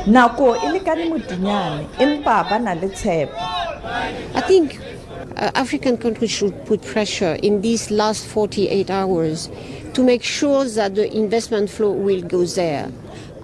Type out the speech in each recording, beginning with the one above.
Nako e lekane motinyane empa ba na le tshepo. I think African countries should put pressure in these last 48 hours to make sure that the investment flow will go there.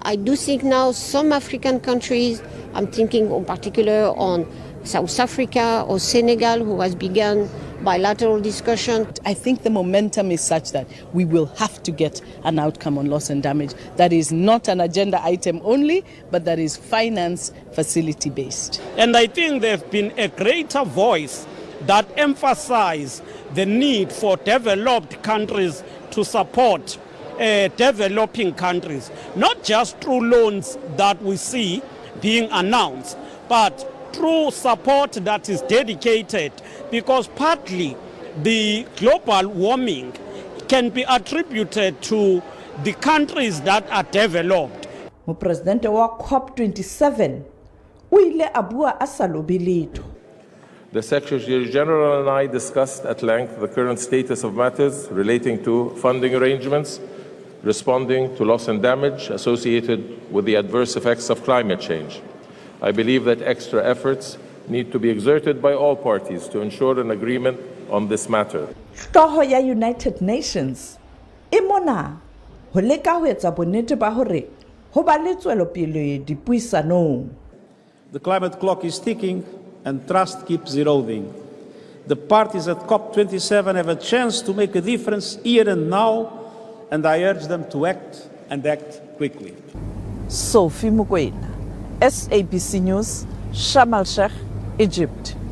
I do think now some African countries, I'm thinking in particular on South Africa or Senegal, who has begun bilateral discussion. I think the momentum is such that we will have to get an outcome on loss and damage that is not an agenda item only, but that is finance facility based. And I think there's been a greater voice that emphasizes the need for developed countries to support developing countries, not just through loans that we see being announced, but through support that is dedicated, because partly the global warming can be attributed to the countries that are developed. Mopresidente wa COP27 o ile a bua a sa lobe letho. The Secretary General and I discussed at length the current status of matters relating to funding arrangements, responding to loss and damage associated with the adverse effects of climate change. I believe that extra efforts need to be exerted by all parties to ensure an agreement on this matter. Hlooho ya United Nations e mona ho leka ho etsa bonnete ba hore ho ba le tswelopele dipuisanong. The climate clock is ticking and trust keeps eroding. The parties at COP27 have a chance to make a difference here and now, and I urge them to act and act quickly. Sophie Mukwena, SABC News, Sharm El Sheikh, Egypt.